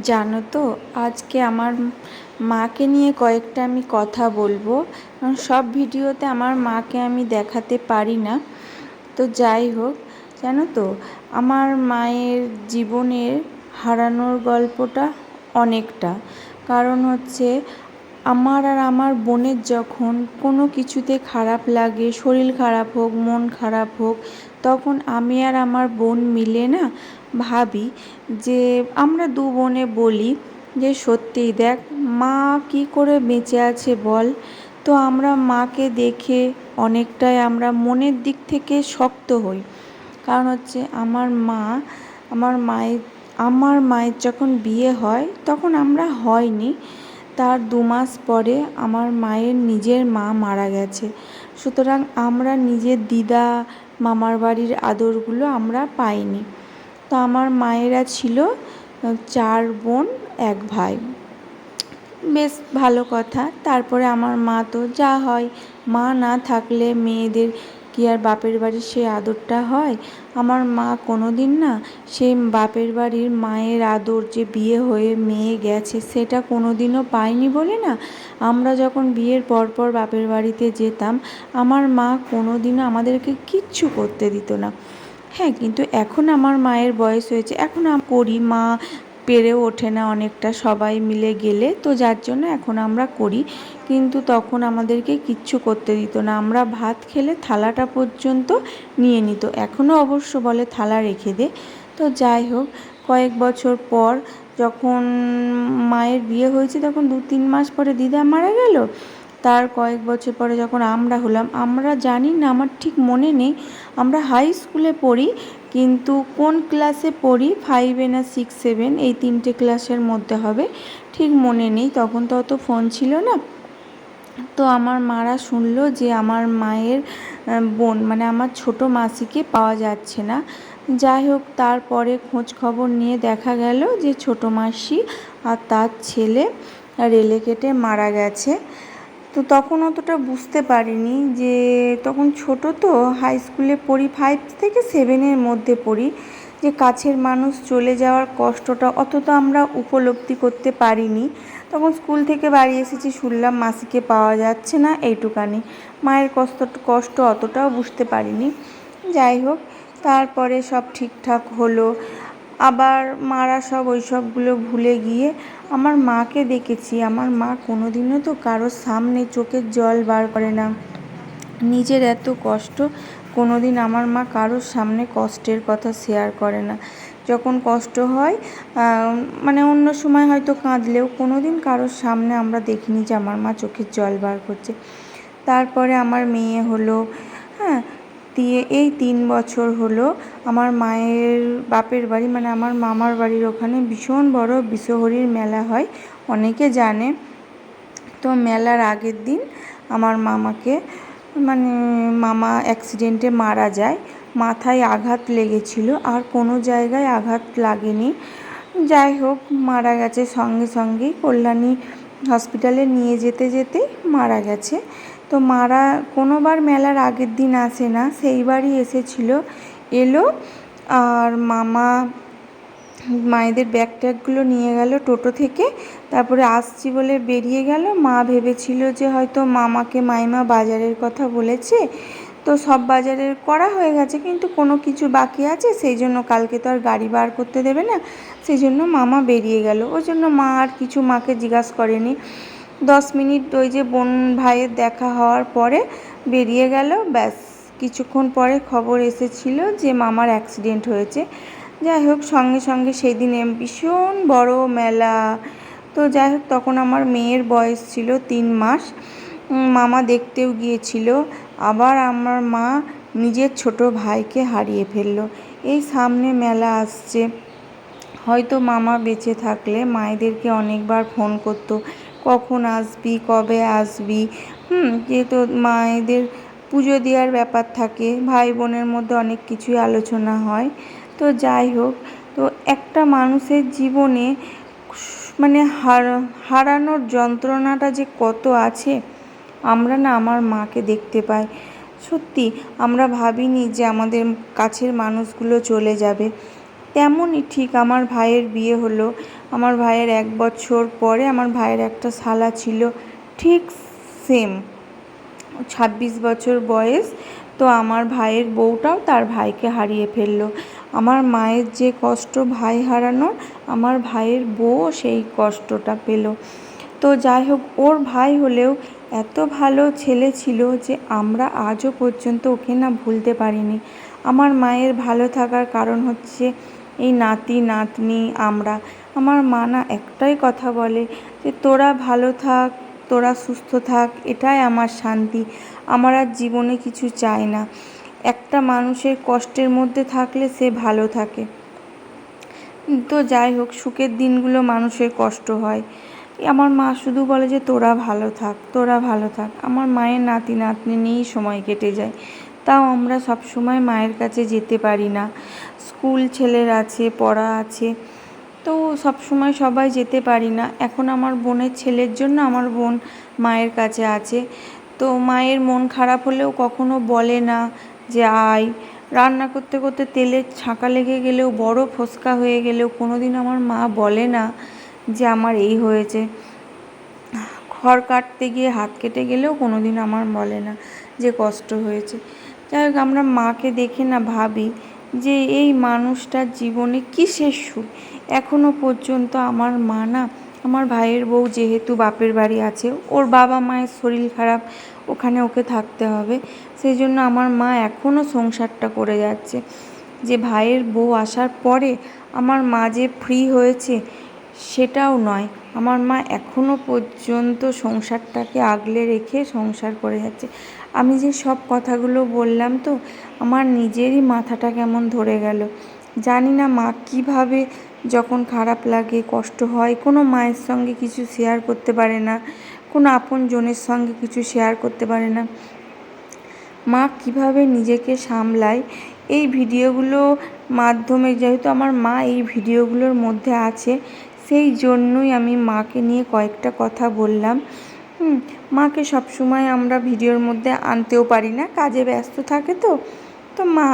জানো তো, আজকে আমার মাকে নিয়ে কয়েকটা আমি কথা বলবো, কারণ সব ভিডিওতে আমার মাকে আমি দেখাতে পারি না। তো যাই হোক, জানো তো, আমার মায়ের জীবনের হারানোর গল্পটা অনেকটা। কারণ হচ্ছে, আমার আর আমার বোনের যখন কোনো কিছুতে খারাপ লাগে, শরীর খারাপ হোক, মন খারাপ হোক, তখন আমি আর আমার বোন মিলে না ভাবি যে, আমরা দু বোনে বলি যে সত্যিই দেখ, মা কি করে বেঁচে আছে বল। তো আমরা মাকে দেখে অনেকটাই আমরা মনের দিক থেকে শক্ত হই। কারণ হচ্ছে, আমার মায়ের যখন বিয়ে হয় তখন আমরা হয়নি, তার 2 মাস পরে আমার মায়ের নিজের মা মারা গেছে। সুতরাং আমরা নিজের দিদা, মামার বাড়ির আদরগুলো আমরা পাইনি। তো আমার মায়েরা ছিল 4 বোন 1 ভাই। বেশ ভালো কথা। তারপরে আমার মা তো যা হয়, মা না থাকলে মেয়েদের কি আর বাপের বাড়ির সেই আদরটা হয়? আমার মা কোনো দিন না সেই বাপের বাড়ির মায়ের আদর, যে বিয়ে হয়ে মেয়ে গেছে, সেটা কোনো দিনও পায়নি বলে না, আমরা যখন বিয়ের পরপর বাপের বাড়িতে যেতাম, আমার মা কোনো দিনও আমাদেরকে কিচ্ছু করতে দিত না। হ্যাঁ, কিন্তু এখন আমার মায়ের বয়স হয়েছে, এখন করি, মা পেরেও ওঠে না অনেকটা সবাই মিলে গেলে, তো যার জন্য এখন আমরা করি। কিন্তু তখন আমাদেরকে কিচ্ছু করতে দিত না, আমরা ভাত খেলে থালাটা পর্যন্ত নিয়ে নিত। এখনও অবশ্য বলে থালা রেখে দে। তো যাই হোক, কয়েক বছর পর যখন মায়ের বিয়ে হয়েছে, তখন 2-3 মাস পরে দিদা মারা গেল। তার কয়েক বছর পরে যখন আমরা হলাম, আমরা জানি না, আমার ঠিক মনে নেই, আমরা হাই স্কুলে পড়ি, কিন্তু কোন ক্লাসে পড়ি, 5 না 6, 7, এই 3টে ক্লাসের মধ্যে হবে, ঠিক মনে নেই, তখন তো অত ফোন ছিল না। তো আমার মারা শুনলো যে আমার মায়ের বোন, মানে আমার ছোটো মাসিকে পাওয়া যাচ্ছে না। যাই হোক, তারপরে খোঁজ খবর নিয়ে দেখা গেল যে ছোটো মাসি আর তার ছেলে রেলে কেটে মারা গেছে। তো তখন অতটা বুঝতে পারিনি, যে তখন ছোট তো, হাই স্কুলে পড়ি, 5 থেকে 7-এর মধ্যে পড়ি, যে কাছের মানুষ চলে যাওয়ার কষ্টটা অতটা আমরা উপলব্ধি করতে পারিনি। তখন স্কুল থেকে বাড়ি এসেছি, শুনলাম মাসিকে পাওয়া যাচ্ছে না, এইটুকানি। মায়ের কষ্ট অতটাও বুঝতে পারিনি। যাই হোক, তারপরে সব ঠিকঠাক হলো। আবার মারা সব ওইসবগুলো ভুলে গিয়ে আমার মাকে দেখেছি, আমার মা কোনো দিনও তো কারোর সামনে চোখের জল বার করে না। নিজের এত কষ্ট, কোনো দিন আমার মা কারোর সামনে কষ্টের কথা শেয়ার করে না। যখন কষ্ট হয়, মানে অন্য সময় হয়তো কাঁদলেও কোনো দিন কারোর সামনে আমরা দেখিনি যে আমার মা চোখের জল বার করছে। তারপরে আমার মেয়ে হলো, হ্যাঁ, দিয়ে এই 3 বছর হলো আমার মায়ের বাপের বাড়ি, মানে আমার মামার বাড়ির ওখানে ভীষণ বড় বিশ্বহরির মেলা হয়, অনেকে জানে। তো মেলার আগের দিন আমার মামা অ্যাক্সিডেন্টে মারা যায়। মাথায় আঘাত লেগেছিল, আর কোনো জায়গায় আঘাত লাগেনি। যাই হোক, মারা গেছে, সঙ্গে সঙ্গেই কল্যাণী হসপিটালে নিয়ে যেতে যেতেই মারা গেছে। তো মারা কোনোবার মেলার আগের দিন আসে না, সেইবারই এলো। আর মামা মায়েদের ব্যাগ ট্যাগগুলো নিয়ে গেল টোটো থেকে, তারপরে আসছি বলে বেরিয়ে গেল। মা ভেবেছিল যে হয়তো মামাকে মাইমা বাজারের কথা বলেছে, তো সব বাজারের করা হয়ে গেছে, কিন্তু কোনো কিছু বাকি আছে, সেই জন্য কালকে তো আর গাড়ি বার করতে দেবে না, সেই জন্য মামা বেরিয়ে গেল। ওই জন্য মা আর কিছু মাকে জিজ্ঞাসা করেনি। 10 মিনিট ওই যে বোন ভাইয়ের দেখা হওয়ার পরে বেরিয়ে গেল, ব্যাস। কিছুক্ষণ পরে খবর এসেছিল যে মামার অ্যাক্সিডেন্ট হয়েছে। যাই হোক, সঙ্গে সঙ্গে সেই দিনে ভীষণ বড় মেলা। তো যাই হোক, তখন আমার মেয়ের বয়স ছিল 3 মাস। মামা দেখতেও গিয়েছিল। আবার আমার মা নিজের ছোট ভাইকে হারিয়ে ফেললো। এই সামনে মেলা আসছে, হয়তো মামা বেঁচে থাকলে মায়েদেরকে অনেকবার ফোন করতো, কখন আসবি, কবে আসবি। যেহেতু মায়েদের পুজো দেওয়ার ব্যাপার থাকে, ভাই বোনের মধ্যে অনেক কিছুই আলোচনা হয়। তো যাই হোক, তো একটা মানুষের জীবনে মানে হারানোর যন্ত্রণাটা যে কত আছে, আমরা না আমার মাকে দেখতে পাই। সত্যি আমরা ভাবিনি যে আমাদের কাছের মানুষগুলো চলে যাবে। তেমনই ঠিক আমার ভাইয়ের বিয়ে হলো। আমার ভাইয়ের 1 বছর পরে আমার ভাইয়ের একটা শালা ছিল, ঠিক সেম 26 বছর বয়স। তো আমার ভাইয়ের বউটাও তার ভাইকে হারিয়ে ফেললো। আমার মায়ের যে কষ্ট ভাই হারানোর, আমার ভাইয়ের বউও সেই কষ্টটা পেল। তো যাই হোক, ওর ভাই হলেও এত ভালো ছেলে ছিল যে আমরা আজও পর্যন্ত ওকে না ভুলতে পারিনি। আমার মায়ের ভালো থাকার কারণ হচ্ছে এই নাতি নাতনি আমরা। আমার মা না একটাই কথা বলে যে তোরা ভালো থাক, তোরা সুস্থ থাক, এটাই আমার শান্তি। আমার আর জীবনে কিছু চাই না। একটা মানুষের কষ্টের মধ্যে থাকলে সে ভালো থাকে। তো যাই হোক, সুখের দিনগুলো মানুষের কষ্ট হয়। আমার মা শুধু বলে যে তোরা ভালো থাক, তোরা ভালো থাক। আমার মায়ের নাতি নাতনি নিয়েই সময় কেটে যায়। তাও আমরা সব সময় মায়ের কাছে যেতে পারি না, স্কুল ছেলের আছে, পড়া আছে, তো সব সময় সবাই যেতে পারি না। এখন আমার বোনের ছেলের জন্য আমার বোন মায়ের কাছে আছে। তো মায়ের মন খারাপ হলেও কখনো বলে না যে আয়। রান্না করতে করতে তেলের ছাঁকা লেগে গেলেও, বড় ফোসকা হয়ে গেলেও কোনোদিন আমার মা বলে না যে আমার এই হয়েছে। খড় কাটতে গিয়ে হাত কেটে গেলেও কোনোদিন আমার বলে না যে কষ্ট হয়েছে। যাই হোক, আমরা মাকে দেখে না ভাবি যে এই মানুষটার জীবনে কিসের সুখ। এখনো পর্যন্ত আমার মা না, আমার ভাইয়ের বউ যেহেতু বাপের বাড়ি আছে, ওর বাবা মায়ের শরীর খারাপ, ওখানে ওকে থাকতে হবে, সেই জন্য আমার মা এখনও সংসারটা করে যাচ্ছে। যে ভাইয়ের বউ আসার পরে আমার মা যে ফ্রি হয়েছে সেটাও নয়, আমার মা এখনও পর্যন্ত সংসারটাকে আগলে রেখে সংসার করে যাচ্ছে। আমি যে সব কথাগুলো বললাম, তো আমার নিজেরই মাথাটা কেমন ধরে গেল। জানি না মা কীভাবে, যখন খারাপ লাগে, কষ্ট হয়, কোনো মায়ের সঙ্গে কিছু শেয়ার করতে পারে না, কোনো আপনজনের সঙ্গে কিছু শেয়ার করতে পারে না, মা কীভাবে নিজেকে সামলায়। এই ভিডিওগুলো মাধ্যমে, যেহেতু আমার মা এই ভিডিওগুলোর মধ্যে আছে, সেই জন্যই আমি মাকে নিয়ে কয়েকটা কথা বললাম। মাকে সবসময় আমরা ভিডিওর মধ্যে আনতেও পারি না, কাজে ব্যস্ত থাকে। তো মা